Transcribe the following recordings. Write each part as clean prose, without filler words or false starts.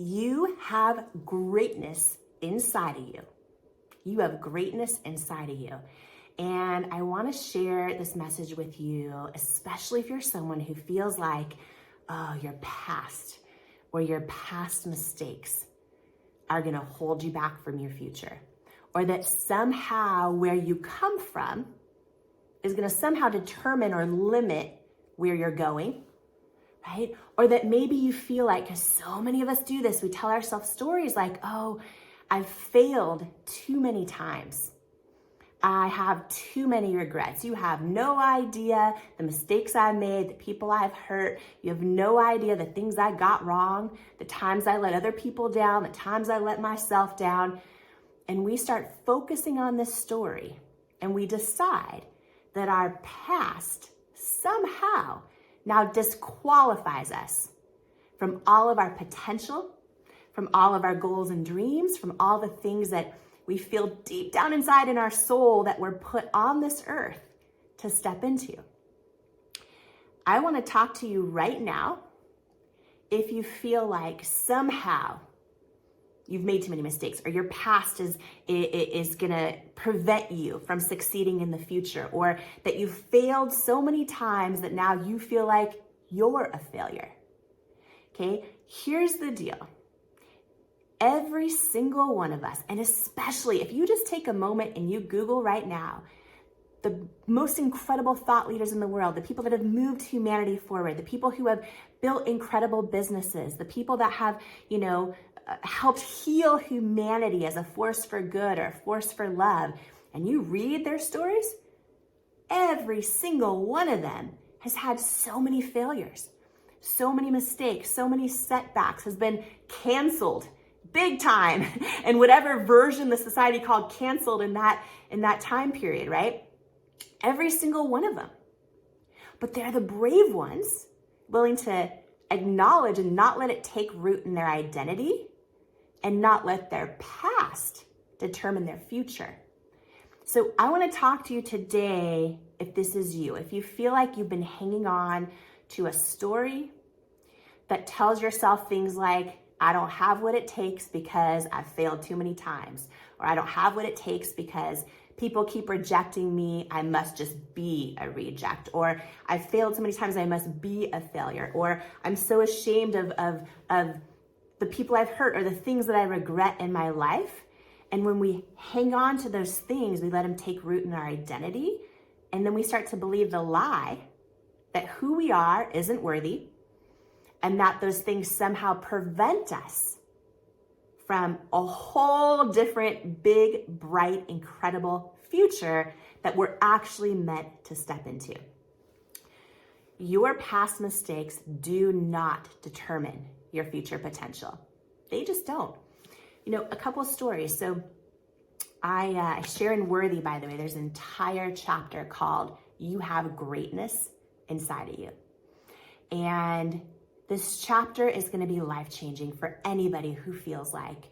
You have greatness inside of you. You have greatness inside of you. And I want to share this message with you, especially if you're someone who feels like, oh, your past or your past mistakes are going to hold you back from your future. Or that somehow where you come from is going to somehow determine or limit where you're going, right? Or that maybe you feel like, because so many of us do this, we tell ourselves stories like, oh, I've failed too many times. I have too many regrets. You have no idea the mistakes I made, the people I've hurt. You have no idea the things I got wrong, the times I let other people down, the times I let myself down. And we start focusing on this story and we decide that our past somehow now disqualifies us from all of our potential, from all of our goals and dreams, from all the things that we feel deep down inside in our soul that we're put on this earth to step into. I want to talk to you right now if you feel like somehow you've made too many mistakes, or your past is gonna prevent you from succeeding in the future, or that you've failed so many times that now you feel like you're a failure. Okay, here's the deal. Every single one of us, and especially if you just take a moment and you Google right now, the most incredible thought leaders in the world, the people that have moved humanity forward, the people who have built incredible businesses, the people that have, helped heal humanity as a force for good or a force for love, and you read their stories, every single one of them has had so many failures, so many mistakes, so many setbacks, has been canceled big time in whatever version the society called canceled in that time period, right? Every single one of them. But they're the brave ones, willing to acknowledge and not let it take root in their identity and not let their past determine their future. So I want to talk to you today, if this is you, if you feel like you've been hanging on to a story that tells yourself things like, I don't have what it takes because I've failed too many times, or I don't have what it takes because people keep rejecting me, I must just be a reject, or I've failed so many times I must be a failure, or I'm so ashamed of the people I've hurt or the things that I regret in my life. And when we hang on to those things, we let them take root in our identity, and then we start to believe the lie that who we are isn't worthy, and that those things somehow prevent us from a whole different, big, bright, incredible future that we're actually meant to step into. Your past mistakes do not determine your future potential. They just don't. A couple of stories. So I share in Worthy, by the way, there's an entire chapter called You Have Greatness Inside of You. And this chapter is going to be life-changing for anybody who feels like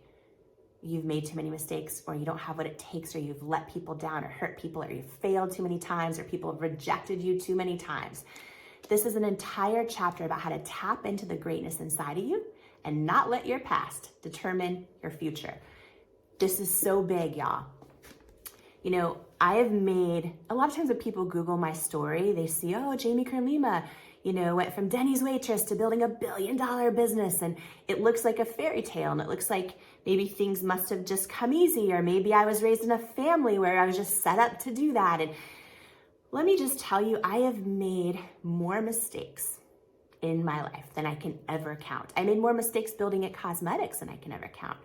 you've made too many mistakes, or you don't have what it takes, or you've let people down or hurt people, or you've failed too many times, or people have rejected you too many times. This is an entire chapter about how to tap into the greatness inside of you and not let your past determine your future. This is so big, y'all. I have made, a lot of times when people Google my story, they see, oh, Jamie Kern Lima, went from Denny's waitress to building $1 billion business, and it looks like a fairy tale, and it looks like maybe things must have just come easy, or maybe I was raised in a family where I was just set up to do that. And let me just tell you, I have made more mistakes in my life than I can ever count. I made more mistakes building at cosmetics than I can ever count.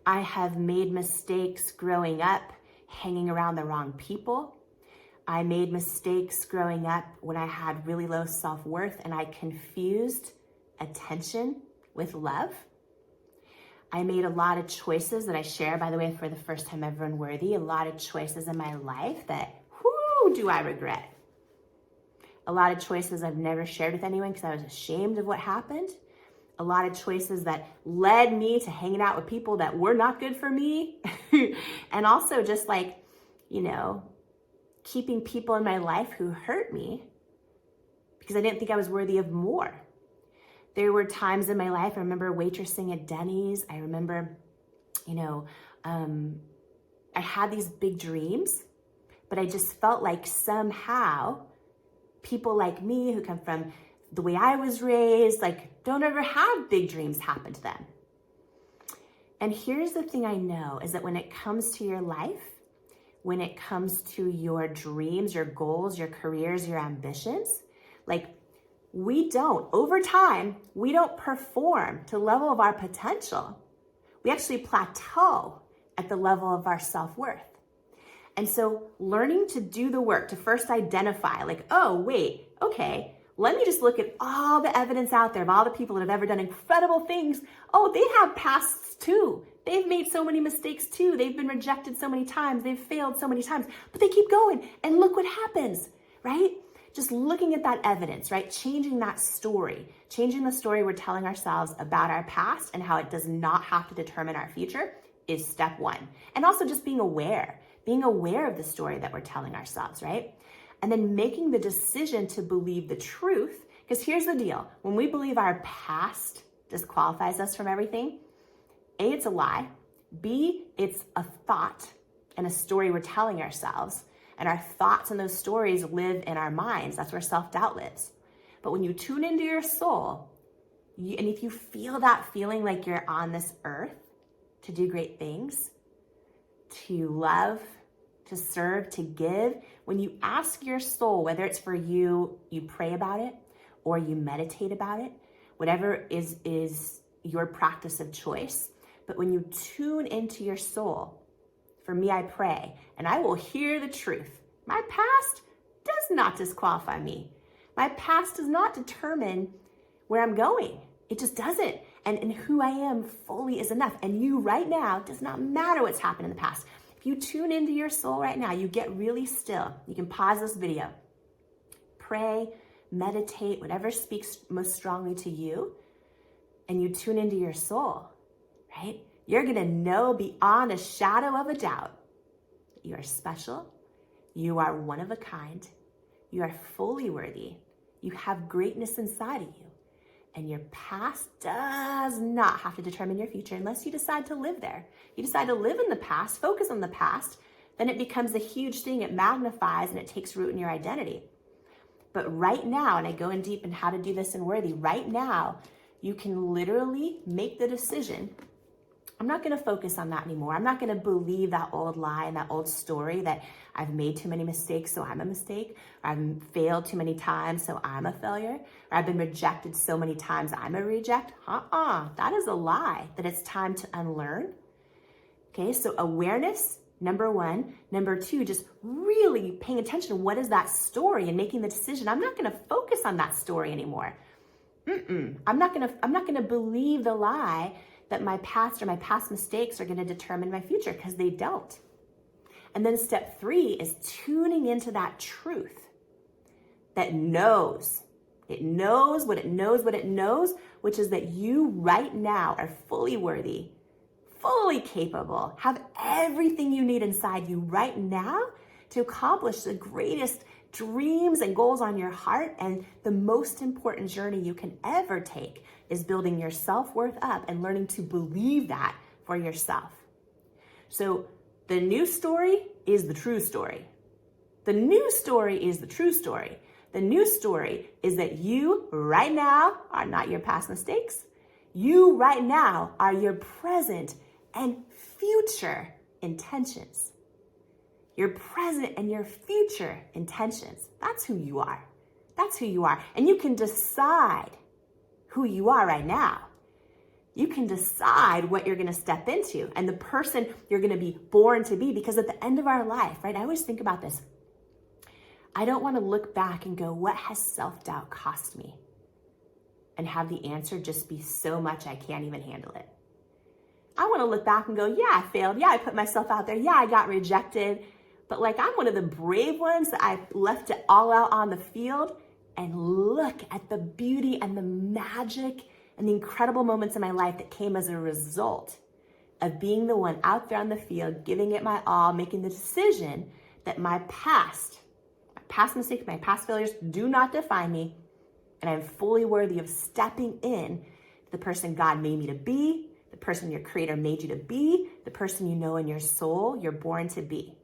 I have made mistakes growing up, hanging around the wrong people. I made mistakes growing up when I had really low self-worth and I confused attention with love. I made a lot of choices that I share, by the way, for the first time ever in Worthy, a lot of choices in my life that, do I regret? A lot of choices I've never shared with anyone because I was ashamed of what happened. A lot of choices that led me to hanging out with people that were not good for me. And also just keeping people in my life who hurt me because I didn't think I was worthy of more. There were times in my life, I remember waitressing at Denny's. I remember, I had these big dreams, but I just felt like somehow people like me who come from the way I was raised, like, don't ever have big dreams happen to them. And here's the thing I know is that when it comes to your life, when it comes to your dreams, your goals, your careers, your ambitions, like over time, we don't perform to the level of our potential. We actually plateau at the level of our self-worth. And so learning to do the work, to first identify like, oh, wait, okay, let me just look at all the evidence out there of all the people that have ever done incredible things. Oh, they have pasts too. They've made so many mistakes too. They've been rejected so many times. They've failed so many times, but they keep going. And look what happens, right? Just looking at that evidence, right? Changing that story, changing the story we're telling ourselves about our past and how it does not have to determine our future is step one. And also just being aware of the story that we're telling ourselves, right? And then making the decision to believe the truth. Because here's the deal. When we believe our past disqualifies us from everything, A, it's a lie. B, it's a thought and a story we're telling ourselves. And our thoughts and those stories live in our minds. That's where self-doubt lives. But when you tune into your soul, and if you feel that feeling like you're on this earth to do great things, to love, to serve, to give, when you ask your soul, whether it's for you, you pray about it, or you meditate about it, whatever is your practice of choice. But when you tune into your soul, for me, I pray, and I will hear the truth. My past does not disqualify me. My past does not determine where I'm going. It just doesn't. And who I am fully is enough. And you right now, does not matter what's happened in the past. If you tune into your soul right now, you get really still. You can pause this video. Pray, meditate, whatever speaks most strongly to you, and you tune into your soul, right? You're gonna know beyond a shadow of a doubt that you are special, you are one of a kind, you are fully worthy, you have greatness inside of you, and your past does not have to determine your future unless you decide to live there. You decide to live in the past, focus on the past, then it becomes a huge thing, it magnifies and it takes root in your identity. But right now, and I go in deep in how to do this in Worthy, right now, you can literally make the decision, I'm not gonna focus on that anymore. I'm not gonna believe that old lie and that old story that I've made too many mistakes, so I'm a mistake, or I've failed too many times, so I'm a failure, or I've been rejected so many times, I'm a reject. That is a lie that it's time to unlearn. Okay, so awareness, number one. Number two, just really paying attention to what is that story and making the decision. I'm not gonna focus on that story anymore. I'm not gonna believe the lie that my past or my past mistakes are gonna determine my future, because they don't. And then step three is tuning into that truth that knows. It knows what it knows, which is that you right now are fully worthy, fully capable, have everything you need inside you right now to accomplish the greatest dreams and goals on your heart. And the most important journey you can ever take is building your self-worth up and learning to believe that for yourself. So the new story is the true story. The new story is the true story. The new story is that you right now are not your past mistakes. You right now are your present and future intentions. Your present and your future intentions. That's who you are. That's who you are. And you can decide who you are right now. You can decide what you're going to step into and the person you're going to be born to be, because at the end of our life, right? I always think about this. I don't want to look back and go, what has self-doubt cost me? And have the answer just be so much I can't even handle it. I want to look back and go, yeah, I failed. Yeah, I put myself out there. Yeah, I got rejected. But like, I'm one of the brave ones that I left it all out on the field, and look at the beauty and the magic and the incredible moments in my life that came as a result of being the one out there on the field, giving it my all, making the decision that my past mistakes, my past failures do not define me, and I'm fully worthy of stepping in to the person God made me to be, the person your creator made you to be, the person you know in your soul you're born to be.